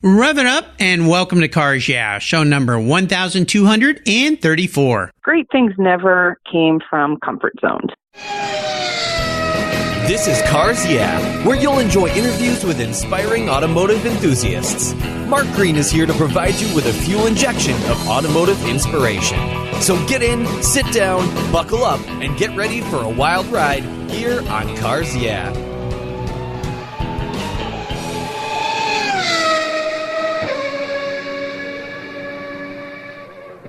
Rev it up and welcome to Cars Yeah, show number 1234. Great things never came from comfort zones. This is Cars Yeah, where you'll enjoy interviews with inspiring automotive enthusiasts. Mark Green is here to provide you with a fuel injection of automotive inspiration. So get in, sit down, buckle up, and get ready for a wild ride here on Cars Yeah.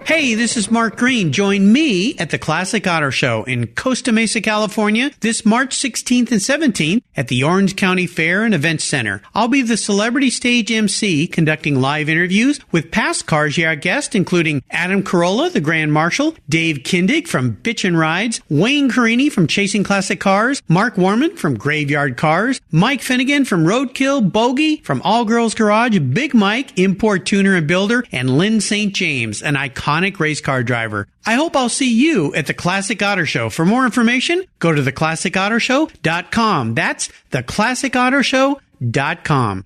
Hey, this is Mark Green. Join me at the Classic Auto Show in Costa Mesa, California, this March 16th and 17th at the Orange County Fair and Events Center. I'll be the celebrity stage MC conducting live interviews with past Cars Yeah guests, including Adam Carolla, the Grand Marshal, Dave Kindig from Bitchin' Rides, Wayne Carini from Chasing Classic Cars, Mark Warman from Graveyard Cars, Mike Finnegan from Roadkill, Bogey from All Girls Garage, Big Mike, import tuner and builder, and Lynn St. James, an iconic race car driver. I hope I'll see you at the Classic Auto Show. For more information, go to theclassicautoshow.com. That's theclassicautoshow.com.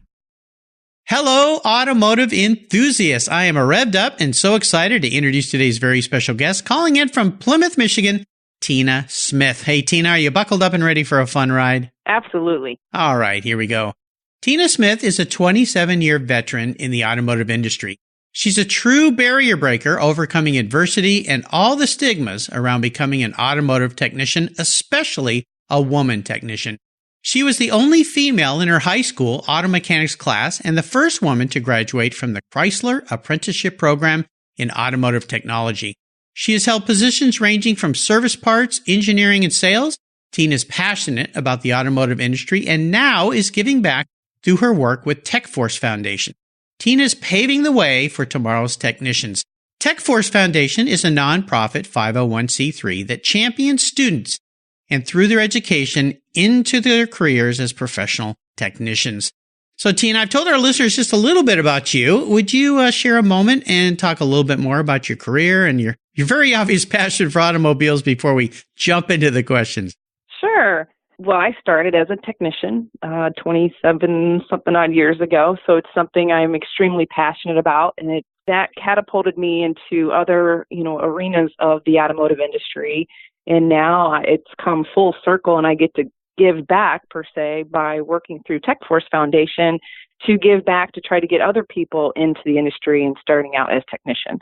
Hello, automotive enthusiasts. I am revved up and so excited to introduce today's very special guest, calling in from Plymouth, Michigan, Tina Smith. Hey, Tina, are you buckled up and ready for a fun ride? Absolutely. All right, here we go. Tina Smith is a 27-year veteran in the automotive industry. She's a true barrier breaker, overcoming adversity and all the stigmas around becoming an automotive technician, especially a woman technician. She was the only female in her high school auto mechanics class and the first woman to graduate from the Chrysler Apprenticeship program in Automotive Technology. She has held positions ranging from service parts, engineering, and sales. Tina is passionate about the automotive industry and now is giving back through her work with TechForce Foundation. Tina's paving the way for tomorrow's technicians. TechForce Foundation is a nonprofit 501c3 that champions students and through their education into their careers as professional technicians. So, Tina, I've told our listeners just a little bit about you. Would you share a moment and talk a little bit more about your career and your very obvious passion for automobiles before we jump into the questions? Sure. Well, I started as a technician 27-something odd years ago, so it's something I'm extremely passionate about, and that catapulted me into other, arenas of the automotive industry, and now it's come full circle, and I get to give back, per se, by working through TechForce Foundation to give back to try to get other people into the industry and starting out as technicians.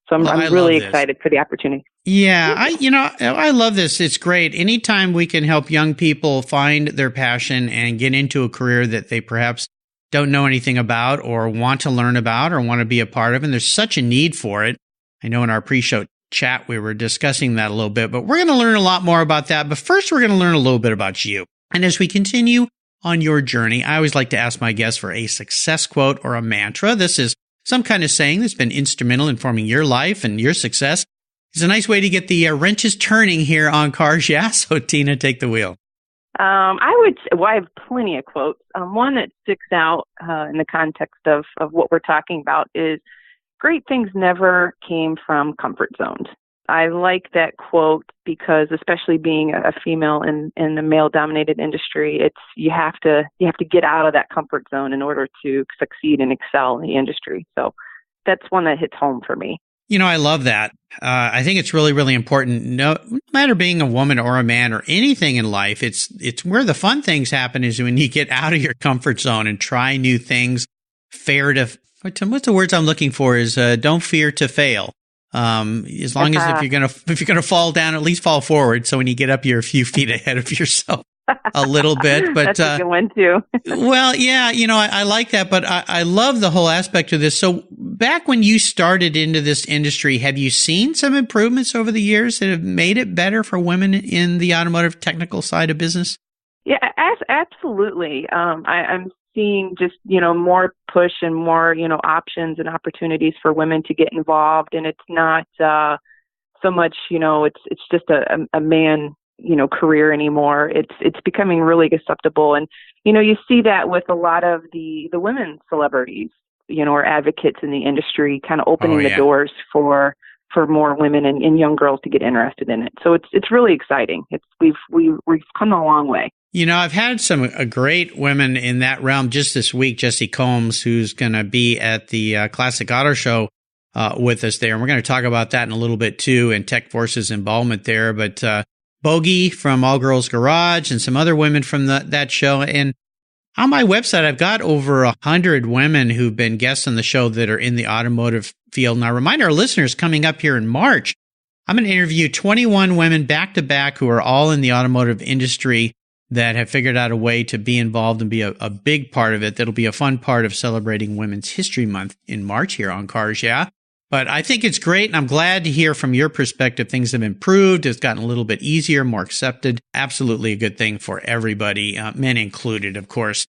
So I'm really excited for the opportunity. Yeah, I love this. It's great. Anytime we can help young people find their passion and get into a career that they perhaps don't know anything about or want to learn about or want to be a part of, and there's such a need for it. I know in our pre-show chat we were discussing that a little bit, but we're going to learn a lot more about that. But first, we're going to learn a little bit about you. And as we continue on your journey, I always like to ask my guests for a success quote or a mantra. This is some kind of saying that's been instrumental in forming your life and your success. It's a nice way to get the wrenches turning here on Cars Yeah. So, Tina, take the wheel. I have plenty of quotes. One that sticks out in the context of what we're talking about is great things never came from comfort zones. I like that quote because, especially being a female in the male-dominated industry, you have to get out of that comfort zone in order to succeed and excel in the industry. So that's one that hits home for me. I love that. I think it's really, really important. No matter being a woman or a man or anything in life, it's where the fun things happen is when you get out of your comfort zone and try new things. What's the words I'm looking for is don't fear to fail. As long as if you're gonna fall down, at least fall forward. So when you get up, you're a few feet ahead of yourself a little bit. But that's a good one too. Well, yeah, I like that, but I love the whole aspect of this. So back when you started into this industry, have you seen some improvements over the years that have made it better for women in the automotive technical side of business? Yeah, absolutely. I'm seeing just, more push and more, options and opportunities for women to get involved. And it's not so much, it's just a man, career anymore. It's becoming really acceptable. And, you see that with a lot of the women celebrities, or advocates in the industry kind of opening the doors for for more women and young girls to get interested in it. So it's really exciting. We've come a long way. I've had some great women in that realm just this week. Jessie Combs, who's going to be at the Classic Auto Show with us there. And we're going to talk about that in a little bit too, and TechForce's involvement there. But Bogey from All Girls Garage and some other women from that show. And on my website, I've got over 100 women who've been guests on the show that are in the automotive field. And I remind our listeners, coming up here in March, I'm going to interview 21 women back to back who are all in the automotive industry that have figured out a way to be involved and be a big part of it. That'll be a fun part of celebrating Women's History Month in March here on Cars Yeah. But I think it's great, and I'm glad to hear from your perspective things have improved. It's gotten a little bit easier, more accepted. Absolutely a good thing for everybody, men included, of course.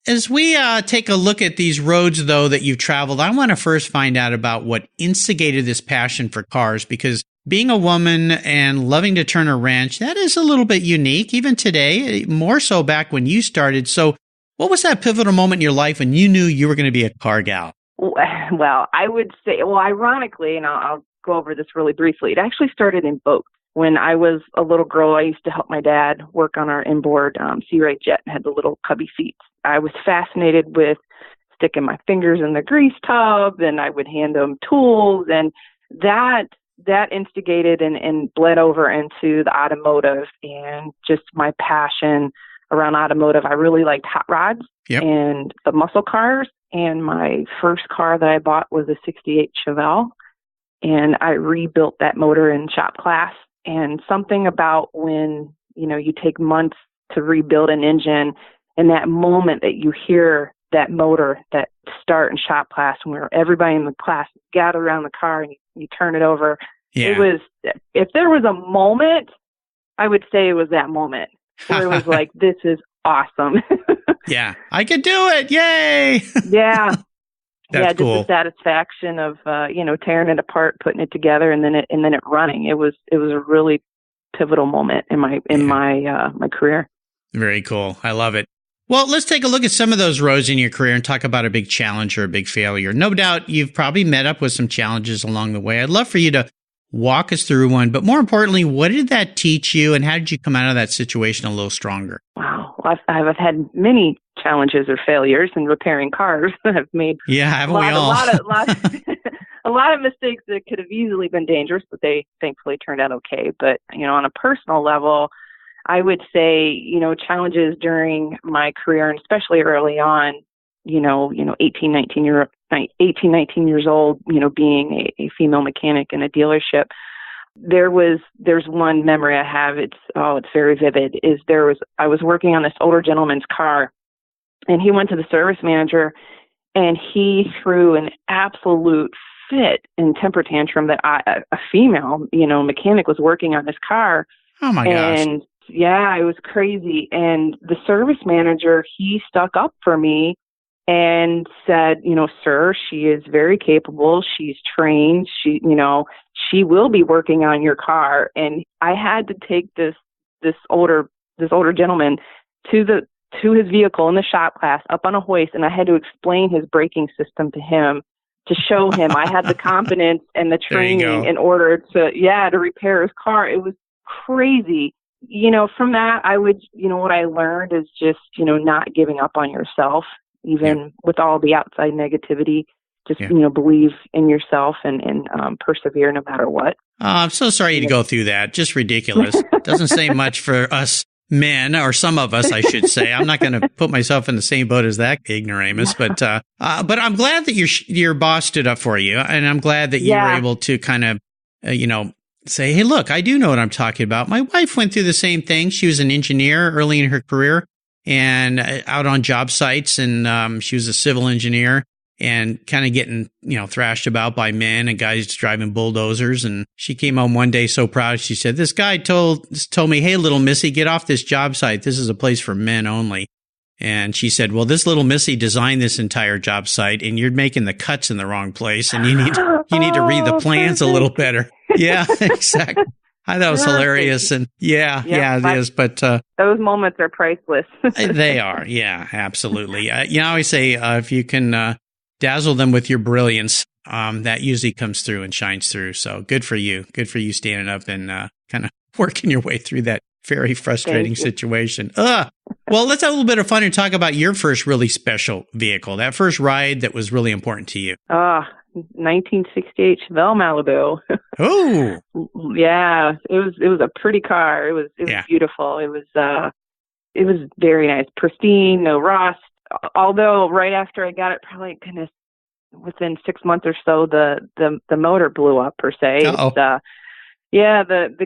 As we take a look at these roads, though, that you've traveled, I want to first find out about what instigated this passion for cars, because being a woman and loving to turn a wrench, that is a little bit unique, even today, more so back when you started. So what was that pivotal moment in your life when you knew you were going to be a car gal? Well, I would say, ironically, and I'll go over this really briefly, it actually started in boats. When I was a little girl, I used to help my dad work on our inboard Sea Ray jet and had the little cubby seats. I was fascinated with sticking my fingers in the grease tub, and I would hand them tools, and that instigated and bled over into the automotive and just my passion around automotive. I really liked hot rods and the muscle cars. And my first car that I bought was a 68 Chevelle. And I rebuilt that motor in shop class. And something about when, you take months to rebuild an engine, and that moment that you hear that motor, that start in shop class, where everybody in the class gather around the car and you turn it over. Yeah. It was, if there was a moment, I would say it was that moment where it was like, this is awesome. Yeah, I could do it. Yay. Yeah. That's cool. Just the satisfaction of, tearing it apart, putting it together, and then it running. It was a really pivotal moment in my career. Very cool. I love it. Well, let's take a look at some of those roads in your career and talk about a big challenge or a big failure. No doubt you've probably met up with some challenges along the way. I'd love for you to walk us through one, but more importantly, what did that teach you, and how did you come out of that situation a little stronger? Wow. Well, I've had many challenges or failures in repairing cars. I've made a lot of mistakes that could have easily been dangerous, but they thankfully turned out okay. But, on a personal level, I would say, challenges during my career, and especially early on, 18, 19 years old, being a female mechanic in a dealership. There's one memory I have. It's very vivid. I was working on this older gentleman's car, and he went to the service manager, and he threw an absolute fit and temper tantrum that a female, mechanic was working on his car. Oh my gosh. And yeah, it was crazy. And the service manager, he stuck up for me and said, sir, she is very capable. She's trained. She will be working on your car. And I had to take this older gentleman to his vehicle in the shop class up on a hoist, and I had to explain his braking system to him to show him I had the confidence and the training in order to repair his car. It was crazy. From that, what I learned is just, not giving up on yourself, even with all the outside negativity. Just, believe in yourself and persevere no matter what. I'm so sorry to go through that. Just ridiculous. Doesn't say much for us men, or some of us, I should say. I'm not going to put myself in the same boat as that ignoramus, but I'm glad that your boss stood up for you, and I'm glad that you were able to kind of, say, hey, look, I do know what I'm talking about. My wife went through the same thing. She was an engineer early in her career and out on job sites, and she was a civil engineer and kind of getting, thrashed about by men and guys driving bulldozers. And she came home one day so proud. She said, this guy told me, hey, little missy, get off this job site. This is a place for men only. And she said, well, this little missy designed this entire job site, and you're making the cuts in the wrong place, and you need to read the plans a little better. Yeah, exactly. I thought it was hilarious. And it is. But those moments are priceless. They are. Yeah, absolutely. I always say if you can dazzle them with your brilliance, that usually comes through and shines through. So good for you. Good for you standing up and kind of working your way through that very frustrating situation. Well, let's have a little bit of fun and talk about your first really special vehicle, that first ride that was really important to you. 1968 Chevelle Malibu. Oh, yeah, it was a pretty car. It was beautiful. It was very nice, pristine, no rust. Although right after I got it, probably kind of within 6 months or so, the motor blew up per se. The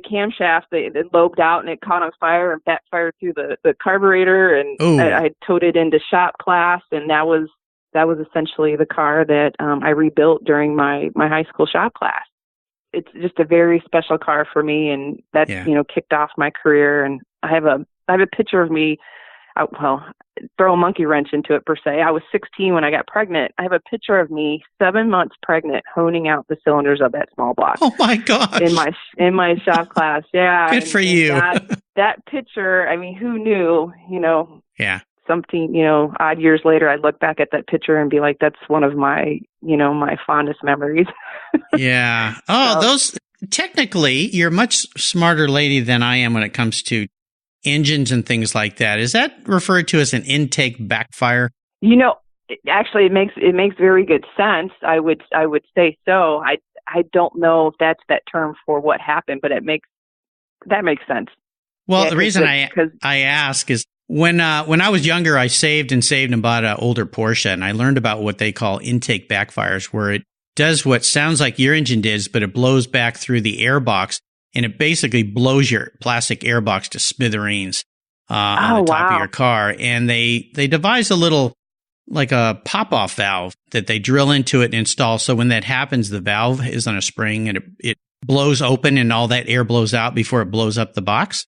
camshaft, it lobed out and it caught on fire and backfired through the carburetor, and I towed it into shop class, and that was essentially the car that I rebuilt during my high school shop class. It's just a very special car for me, and that kicked off my career. And I have a picture of me. Throw a monkey wrench into it per se. I was 16 when I got pregnant. I have a picture of me 7 months pregnant, honing out the cylinders of that small block. Oh my gosh! In my shop class, yeah. Good for you. That picture. I mean, who knew? Yeah. Something, odd years later, I'd look back at that picture and be like, that's one of my, my fondest memories. Yeah. Oh, those, technically, you're a much smarter lady than I am when it comes to engines and things like that. Is that referred to as an intake backfire? Actually, it makes very good sense. I would say so. I don't know if that's that term for what happened, but that makes sense. Well, the reason I ask is, when I was younger, I saved and bought an older Porsche, and I learned about what they call intake backfires, where it does what sounds like your engine does, but it blows back through the airbox, and it basically blows your plastic airbox to smithereens on the top of your car. And they devised a little, like a pop-off valve that they drill into it and install. So when that happens, the valve is on a spring, and it blows open, and all that air blows out before it blows up the box.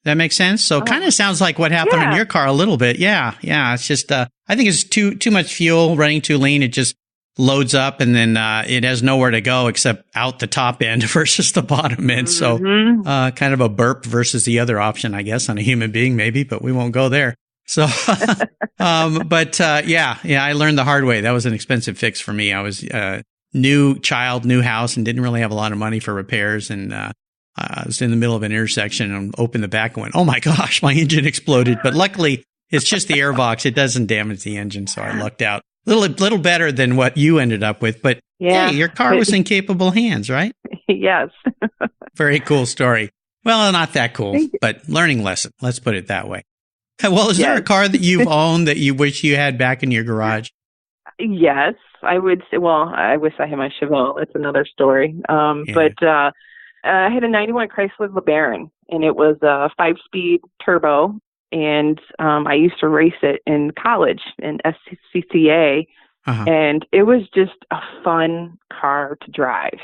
That makes sense. So it kind of sounds like what happened in your car a little bit. Yeah. It's just, I think it's too much fuel running too lean. It just loads up, and then it has nowhere to go except out the top end versus the bottom end. So kind of a burp versus the other option, I guess, on a human being maybe, but we won't go there. So, I learned the hard way. That was an expensive fix for me. I was new child, new house, and didn't really have a lot of money for repairs, and I was in the middle of an intersection and opened the back and went, oh my gosh, my engine exploded. But luckily, it's just the airbox. It doesn't damage the engine. So I lucked out. Little better than what you ended up with. But hey, your car was in capable hands, right? Yes. Very cool story. Well, not that cool, but learning lesson. Let's put it that way. Well, is there a car that you've owned that you wish you had back in your garage? Yes, I would say. Well, I wish I had my Chevelle. It's another story. But I had a 91 Chrysler LeBaron, and it was a 5-speed turbo, and I used to race it in college in SCCA, and it was just a fun car to drive.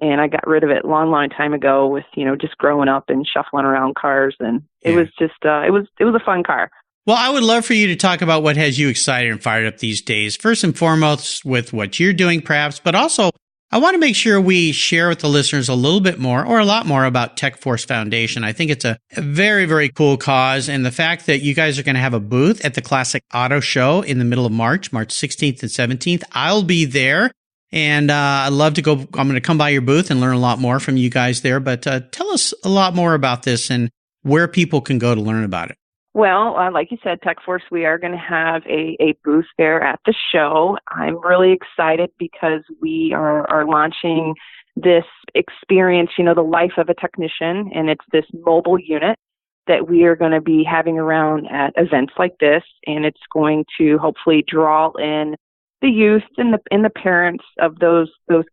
And I got rid of it a long time ago with, just growing up and shuffling around cars, and it was just, it was a fun car. Well, I would love for you to talk about what has you excited and fired up these days. First and foremost, with what you're doing, perhaps, but also I want to make sure we share with the listeners a little bit more, or a lot more, about TechForce Foundation. I think it's a very, very cool cause. And the fact that you guys are going to have a booth at the Classic Auto Show in the middle of March 16th and 17th. I'll be there. And I'd love to go. I'm going to come by your booth and learn a lot more from you guys there. But tell us a lot more about this and where people can go to learn about it. Well, like you said, TechForce, we are going to have a booth there at the show. I'm really excited because we are launching this experience, the life of a technician, and it's this mobile unit that we are going to be having around at events like this, and it's going to hopefully draw in the youth and the parents of those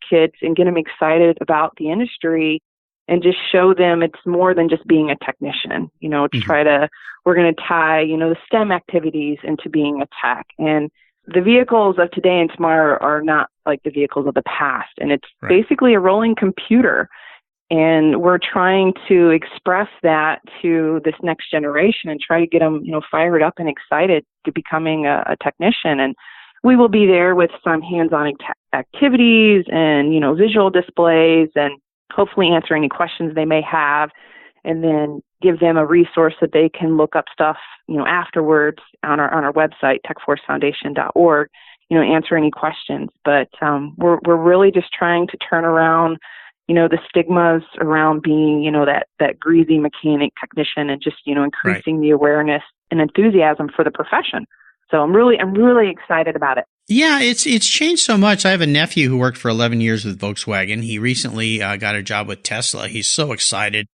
kids and get them excited about the industry. And just show them it's more than just being a technician, we're going to tie, the STEM activities into being a tech. And the vehicles of today and tomorrow are not like the vehicles of the past. And it's basically a rolling computer. And we're trying to express that to this next generation and try to get them, fired up and excited to becoming a technician. And we will be there with some hands-on activities and, visual displays, and hopefully answer any questions they may have, and then give them a resource that they can look up stuff, afterwards on our website, techforcefoundation.org, answer any questions. But we're really just trying to turn around, the stigmas around being, that greasy mechanic technician, and just, increasing the awareness and enthusiasm for the profession. So I'm really excited about it. Yeah, it's changed so much. I have a nephew who worked for 11 years with Volkswagen. He recently got a job with Tesla. He's so excited,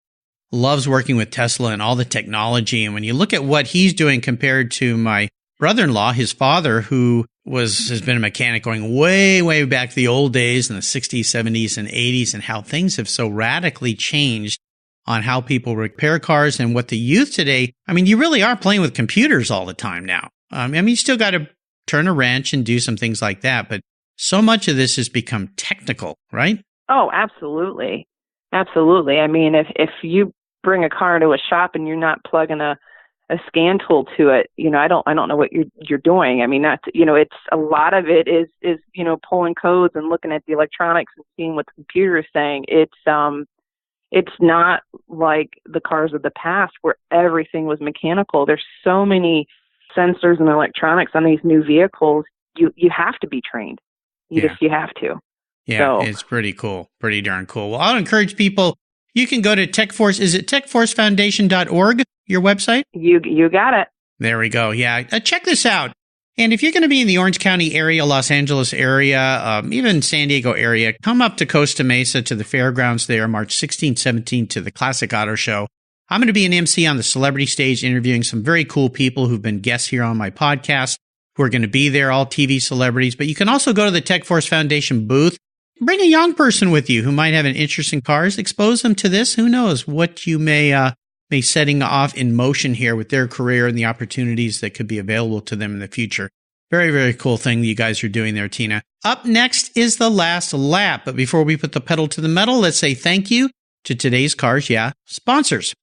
loves working with Tesla and all the technology. And when you look at what he's doing compared to my brother-in-law, his father, who has been a mechanic going way, way back to the old days in the 60s, 70s, and 80s, and how things have so radically changed on how people repair cars and what the youth today, you really are playing with computers all the time now. You still got to turn a wrench and do some things like that, but so much of this has become technical, right? Oh, absolutely. Absolutely. If you bring a car into a shop and you're not plugging a scan tool to it, I don't know what you're doing. It's a lot of it is pulling codes and looking at the electronics and seeing what the computer is saying. It's not like the cars of the past where everything was mechanical. There's so many sensors and electronics on these new vehicles. You have to be trained. You have to. Yeah, so it's pretty cool. Pretty darn cool. Well, I'll encourage people. You can go to TechForce. Is it techforcefoundation.org, your website? You got it. There we go. Yeah. Check this out. And if you're going to be in the Orange County area, Los Angeles area, even San Diego area, come up to Costa Mesa to the fairgrounds there, March 16th, 17th to the Classic Auto Show. I'm going to be an MC on the celebrity stage interviewing some very cool people who've been guests here on my podcast who are going to be there, all TV celebrities. But you can also go to the TechForce Foundation booth. Bring a young person with you who might have an interest in cars. Expose them to this. Who knows what you may setting off in motion here with their career and the opportunities that could be available to them in the future. Very, very cool thing you guys are doing there, Tina. Up next is the last lap. But before we put the pedal to the metal, let's say thank you to today's Cars Yeah sponsors.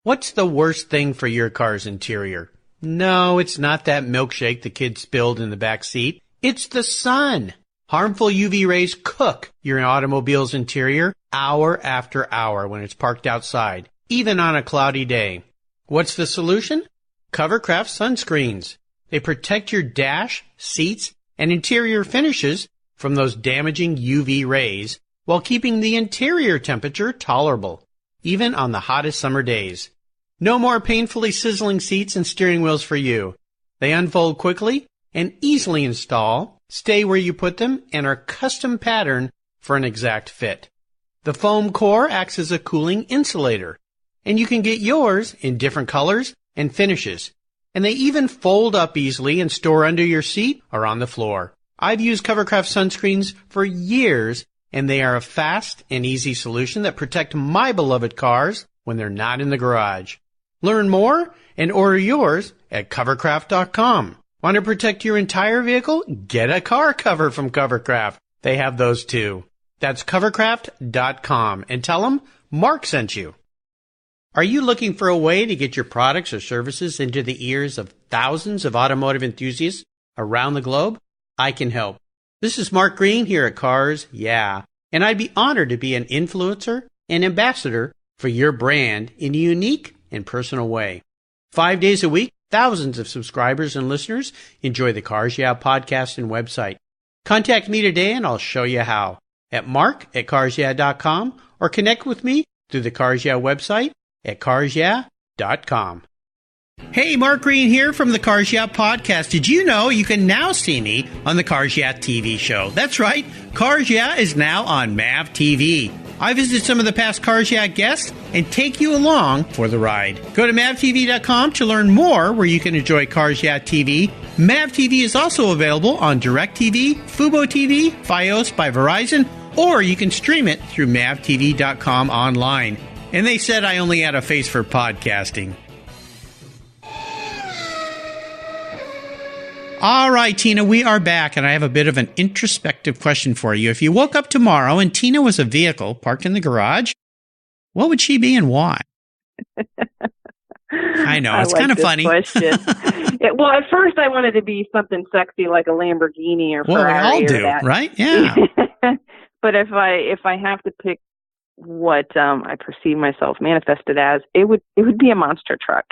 What's the worst thing for your car's interior? No, it's not that milkshake the kid spilled in the back seat. It's the sun. Harmful UV rays cook your automobile's interior hour after hour when it's parked outside, even on a cloudy day. What's the solution? Covercraft sunscreens. They protect your dash, seats, and interior finishes from those damaging UV rays while keeping the interior temperature tolerable, even on the hottest summer days. No more painfully sizzling seats and steering wheels for you. They unfold quickly and easily install, stay where you put them, and are custom patterned for an exact fit. The foam core acts as a cooling insulator, and you can get yours in different colors and finishes. And they even fold up easily and store under your seat or on the floor. I've used Covercraft sunscreens for years, and they are a fast and easy solution that protect my beloved cars when they're not in the garage. Learn more and order yours at covercraft.com. Want to protect your entire vehicle? Get a car cover from Covercraft. They have those too. That's covercraft.com, and tell them Mark sent you. Are you looking for a way to get your products or services into the ears of thousands of automotive enthusiasts around the globe? I can help. This is Mark Green here at Cars Yeah, and I'd be honored to be an influencer and ambassador for your brand in a unique and personal way. 5 days a week, thousands of subscribers and listeners enjoy the Cars Yeah podcast and website. Contact me today and I'll show you how at mark@carsyeah.com or connect with me through the Cars Yeah website at carsyeah.com. Hey, Mark Green here from the Cars Yeah podcast. Did you know you can now see me on the Cars Yeah TV show? That's right. Cars Yeah is now on MAV TV. I visit some of the past Cars Yeah guests and take you along for the ride. Go to mavtv.com to learn more where you can enjoy Cars Yeah TV. MAV TV is also available on DirecTV, Fubo TV, Fios by Verizon, or you can stream it through mavtv.com online. And they said I only had a face for podcasting. All right, Tina, we are back, and I have a bit of an introspective question for you. If you woke up tomorrow and Tina was a vehicle parked in the garage, what would she be and why? I know, it's kind of funny. Question. Well, at first I wanted to be something sexy like a Lamborghini or Ferrari. Well, we all do, right? Yeah. But if I have to pick what I perceive myself manifested as, it would be a monster truck.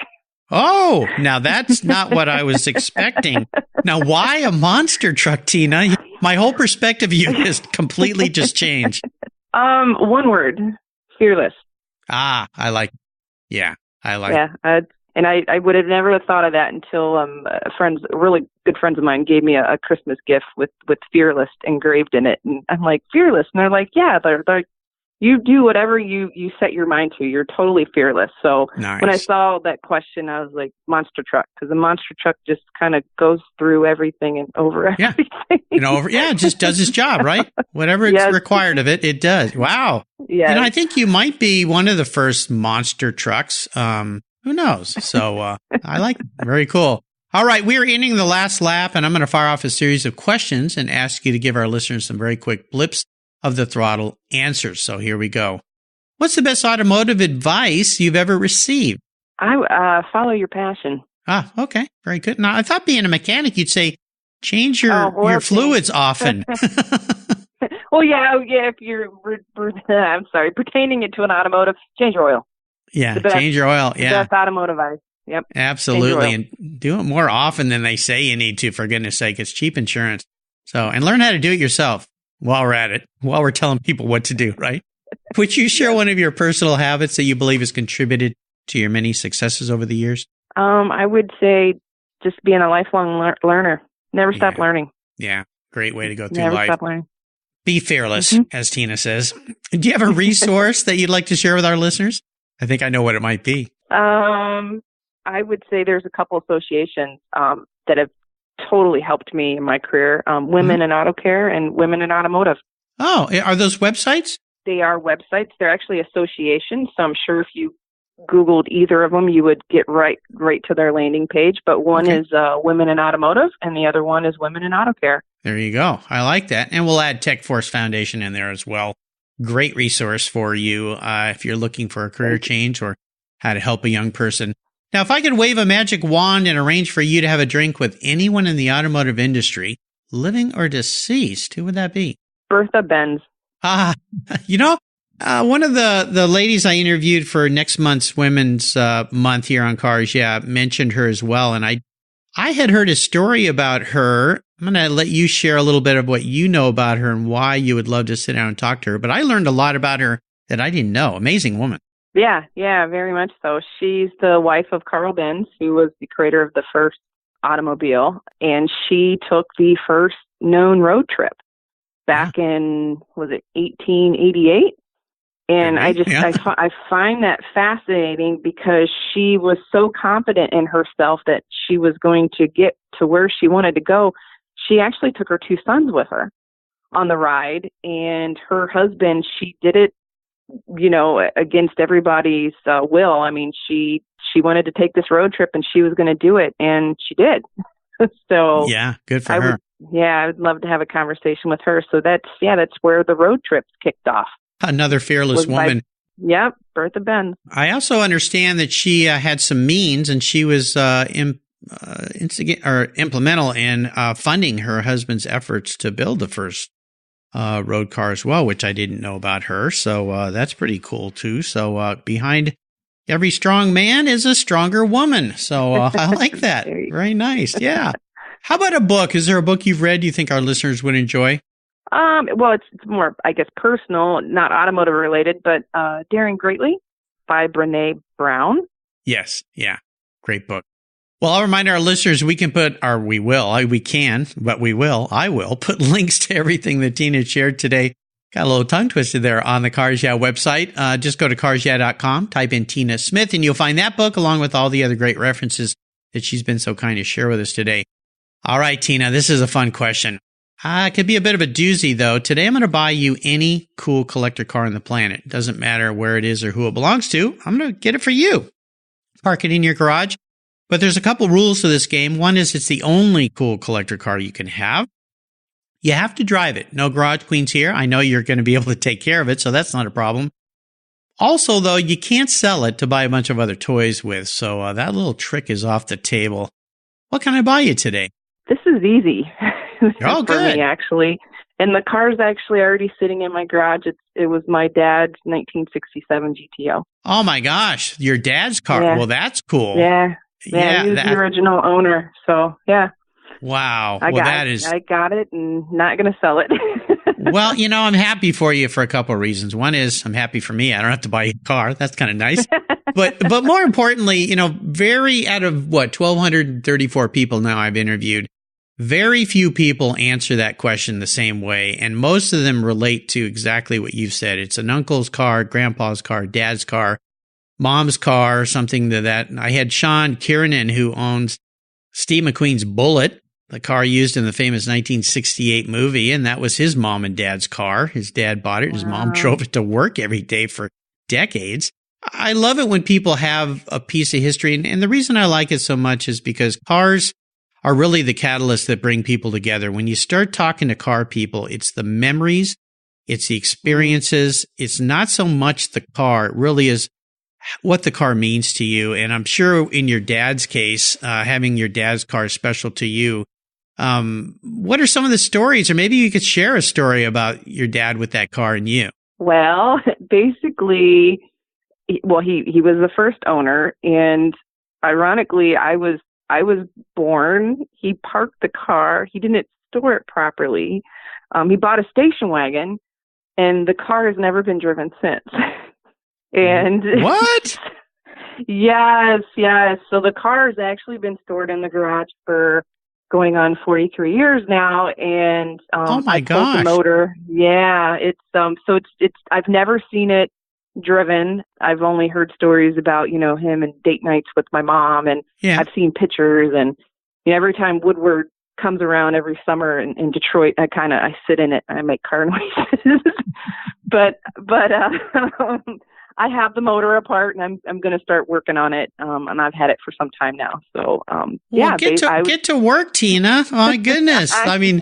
Oh, now that's not what I was expecting. Now, why a monster truck, Tina? My whole perspective of you has completely just changed. One word, fearless. Ah, I like it. Yeah, I like it. Yeah, and I would have never thought of that until really good friends of mine gave me a Christmas gift with fearless engraved in it. And I'm like, fearless? And they're like, yeah, they're you do whatever you set your mind to. You're totally fearless. So Nice. When I saw that question, I was like, monster truck, because the monster truck just kind of goes through everything and over everything. It just does its job, right? Whatever it's required of it, it does. Wow. Yeah. I think you might be one of the first monster trucks. Who knows? So I like it. Very cool. All right, we are ending the last lap, and I'm going to fire off a series of questions and ask you to give our listeners some very quick blips of the throttle answers. So here we go. What's the best automotive advice you've ever received? I follow your passion. Ah, okay. Very good. Now, I thought being a mechanic, you'd say, change your fluids often. Well, yeah. If you're, I'm sorry, pertaining it to an automotive, change your oil. Yeah, change your oil. Yeah. Best automotive advice. Yep. Absolutely. And do it more often than they say you need to, for goodness sake. It's cheap insurance. So, and learn how to do it yourself while we're at it, while we're telling people what to do, right? Would you share one of your personal habits that you believe has contributed to your many successes over the years? I would say just being a lifelong learner. Never stop learning. Yeah. Great way to go through Never life. stop learning. Be fearless, as Tina says. Do you have a resource that you'd like to share with our listeners? I think I know what it might be. I would say there's a couple associations that have totally helped me in my career. Women in Auto Care and Women in Automotive. Oh, are those websites? They are websites. They're actually associations. So I'm sure if you Googled either of them, you would get right to their landing page. But one is Women in Automotive, and the other one is Women in Auto Care. There you go. I like that. And we'll add TechForce Foundation in there as well. Great resource for you if you're looking for a career change or how to help a young person. Now, if I could wave a magic wand and arrange for you to have a drink with anyone in the automotive industry, living or deceased, who would that be? Bertha Benz. One of the ladies I interviewed for next month's Women's Month here on Cars, mentioned her as well. And I had heard a story about her. I'm going to let you share a little bit of what you know about her and why you would love to sit down and talk to her. But I learned a lot about her that I didn't know. Amazing woman. Yeah, very much so. She's the wife of Carl Benz, who was the creator of the first automobile. And she took the first known road trip back in, was it 1888? And I find that fascinating because she was so confident in herself that she was going to get to where she wanted to go. She actually took her two sons with her on the ride, and her husband, she did it, against everybody's will. I mean, she wanted to take this road trip and she was going to do it, and she did. So yeah, good for her. I would love to have a conversation with her. So that's where the road trips kicked off. Another fearless woman. Yep, Bertha Benz. I also understand that she had some means, and she was implemental in funding her husband's efforts to build the first road car as well, which I didn't know about her. So that's pretty cool too. So behind every strong man is a stronger woman. So I like that. Very nice. Yeah. How about a book? Is there a book you've read you think our listeners would enjoy? Well, it's more, I guess, personal, not automotive related, but Daring Greatly by Brené Brown. Yes. Yeah. Great book. Well, I'll remind our listeners I will put links to everything that Tina shared today. Got a little tongue twisted there on the Cars Yeah website. Just go to carsyeah.com, type in Tina Smith, and you'll find that book along with all the other great references that she's been so kind to share with us today. All right, Tina, this is a fun question. It could be a bit of a doozy, though. Today, I'm going to buy you any cool collector car on the planet. It doesn't matter where it is or who it belongs to. I'm going to get it for you. Park it in your garage. But there's a couple rules to this game. One is it's the only cool collector car you can have. You have to drive it. No garage queens here. I know you're going to be able to take care of it, so that's not a problem. Also, though, you can't sell it to buy a bunch of other toys with, so that little trick is off the table. What can I buy you today? This is easy. Oh, good. For me, actually. And the car's actually already sitting in my garage. It was my dad's 1967 GTO. Oh, my gosh. Your dad's car. Yeah. Well, that's cool. Yeah. Yeah, he was the original owner. So, yeah. Wow. I got it and not going to sell it. Well, I'm happy for you for a couple of reasons. One is I'm happy for me. I don't have to buy a car. That's kind of nice. But more importantly, very out of 1,234 people now I've interviewed, very few people answer that question the same way. And most of them relate to exactly what you've said. It's an uncle's car, grandpa's car, dad's car, mom's car, something to that. I had Sean Kiernan, who owns Steve McQueen's Bullet, the car used in the famous 1968 movie, and that was his mom and dad's car. His dad bought it. His mom drove it to work every day for decades. I love it when people have a piece of history, and the reason I like it so much is because cars are really the catalyst that bring people together. When you start talking to car people, it's the memories, it's the experiences. It's not so much the car. It really is what the car means to you. And I'm sure in your dad's case, having your dad's car special to you, what are some of the stories, or maybe you could share a story about your dad with that car and you? Well, basically, he was the first owner, and ironically, I was born. He parked the car. He didn't store it properly. He bought a station wagon, and the car has never been driven since. And what? Yes. So the car has actually been stored in the garage for going on 43 years now, and oh my I pulled gosh, the motor. Yeah, it's so it's I've never seen it driven. I've only heard stories about him and date nights with my mom, and I've seen pictures, and every time Woodward comes around every summer in Detroit, I sit in it. I make car noises, but I have the motor apart, and I'm going to start working on it. And I've had it for some time now. So, get to work, Tina. Oh, my goodness. I mean,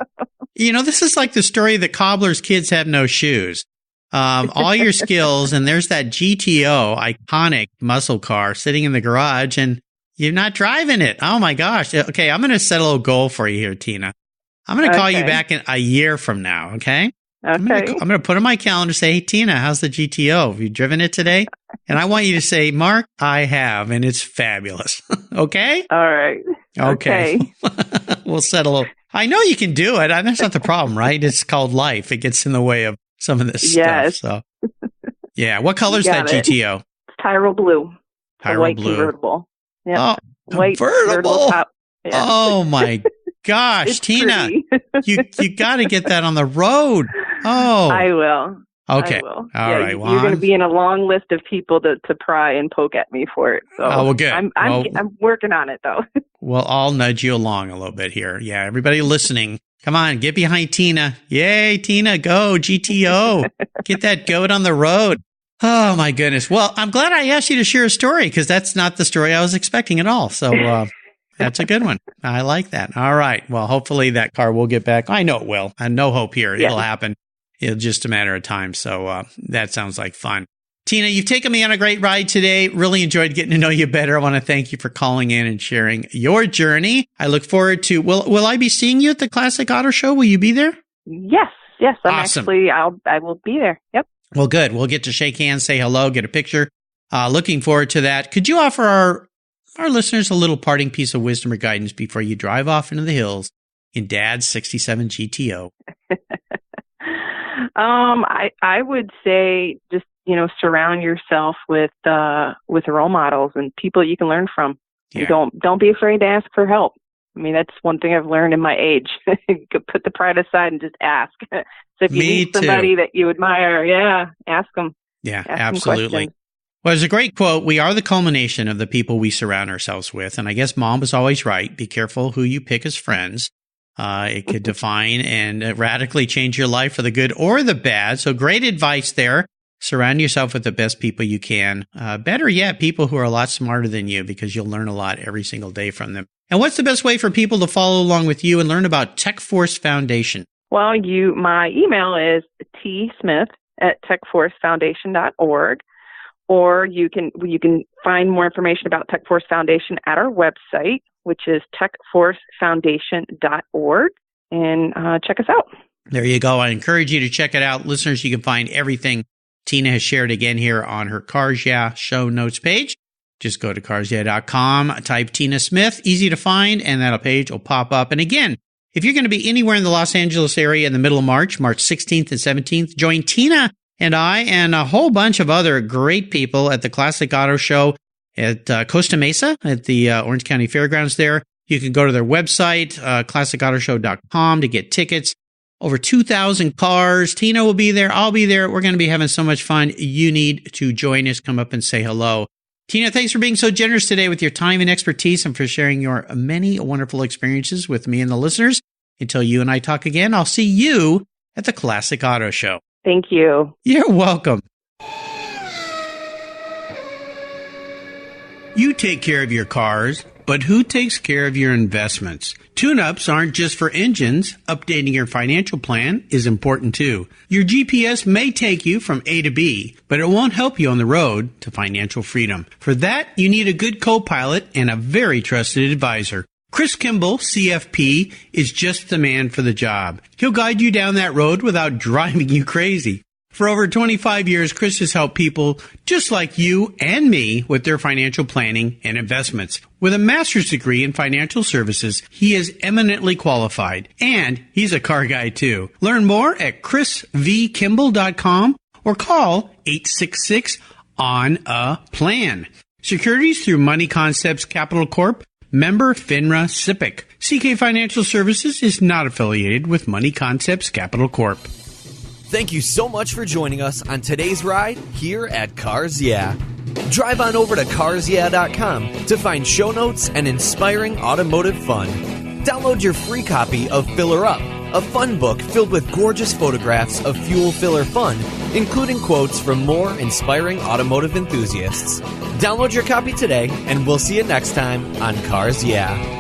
this is like the story that cobbler's kids have no shoes. All your skills, and there's that GTO iconic muscle car sitting in the garage, and you're not driving it. Oh my gosh. Okay. I'm going to set a little goal for you here, Tina. I'm going to call you back in a year from now. Okay. I'm going to put on my calendar, say, hey, Tina, how's the GTO? Have you driven it today? And I want you to say, Mark, I have, and it's fabulous. Okay? All right. Okay. We'll settle. I know you can do it. That's not the problem, right? It's called life. It gets in the way of some of this stuff. So, yeah. What color is that GTO? It's Tyrol blue. Tyrol white blue. Convertible. Yep. Oh, white convertible. Top. Yeah. Oh, my gosh, It's Tina, pretty. you got to get that on the road. Oh, I will. Okay. I will. All right. Well, you're going to be in a long list of people to pry and poke at me for it. So well, good. I'm working on it though. Well, I'll nudge you along a little bit here. Yeah. Everybody listening, come on, get behind Tina. Yay, Tina, go GTO. Get that goat on the road. Oh my goodness. Well, I'm glad I asked you to share a story, because that's not the story I was expecting at all. So, that's a good one. I like that. All right. Well, hopefully that car will get back. I know it will. I no hope here. It'll happen. It's just a matter of time. So that sounds like fun. Tina, you've taken me on a great ride today. Really enjoyed getting to know you better. I want to thank you for calling in and sharing your journey. I look forward to, will I be seeing you at the Classic Auto Show? Will you be there? Yes. I'm awesome. I will be there. Yep. Well, good. We'll get to shake hands, say hello, get a picture. Looking forward to that. Could you offer our listeners a little parting piece of wisdom or guidance before you drive off into the hills in Dad's 67 GTO? I would say just, surround yourself with role models and people you can learn from. Yeah. Don't be afraid to ask for help. I mean, that's one thing I've learned in my age. Put the pride aside and just ask. So if you meet somebody that you admire, ask them. Yeah, absolutely. Well, there's a great quote. We are the culmination of the people we surround ourselves with. And I guess Mom was always right. Be careful who you pick as friends. It could define and radically change your life for the good or the bad. So great advice there. Surround yourself with the best people you can. Better yet, people who are a lot smarter than you, because you'll learn a lot every single day from them. And what's the best way for people to follow along with you and learn about TechForce Foundation? Well, my email is tsmith@techforcefoundation.org. Or you can find more information about TechForce Foundation at our website, which is techforcefoundation.org, and check us out. There you go. I encourage you to check it out. Listeners, you can find everything Tina has shared again here on her Cars Yeah show notes page. Just go to carsyeah.com, type Tina Smith, easy to find, and that page will pop up. And again, if you're going to be anywhere in the Los Angeles area in the middle of March 16th and 17th, join Tina and I and a whole bunch of other great people at the Classic Auto Show at Costa Mesa at the Orange County Fairgrounds there. You can go to their website, classicautoshow.com, to get tickets. Over 2,000 cars. Tina will be there. I'll be there. We're going to be having so much fun. You need to join us. Come up and say hello. Tina, thanks for being so generous today with your time and expertise and for sharing your many wonderful experiences with me and the listeners. Until you and I talk again, I'll see you at the Classic Auto Show. Thank you. You're welcome. You take care of your cars, but who takes care of your investments? Tune-ups aren't just for engines. Updating your financial plan is important too. Your GPS may take you from A to B, but it won't help you on the road to financial freedom. For that, you need a good co-pilot and a very trusted advisor. Chris Kimball, CFP, is just the man for the job. He'll guide you down that road without driving you crazy. For over 25 years, Chris has helped people just like you and me with their financial planning and investments. With a master's degree in financial services, he is eminently qualified, and he's a car guy too. Learn more at chrisvkimball.com or call 866-ON-A-PLAN. Securities through Money Concepts Capital Corp. Member FINRA SIPC. CK Financial Services is not affiliated with Money Concepts Capital Corp. Thank you so much for joining us on today's ride here at Cars Yeah. Drive on over to carsyeah.com to find show notes and inspiring automotive fun. Download your free copy of Filler Up, a fun book filled with gorgeous photographs of fuel filler fun, including quotes from more inspiring automotive enthusiasts. Download your copy today, and we'll see you next time on Cars Yeah.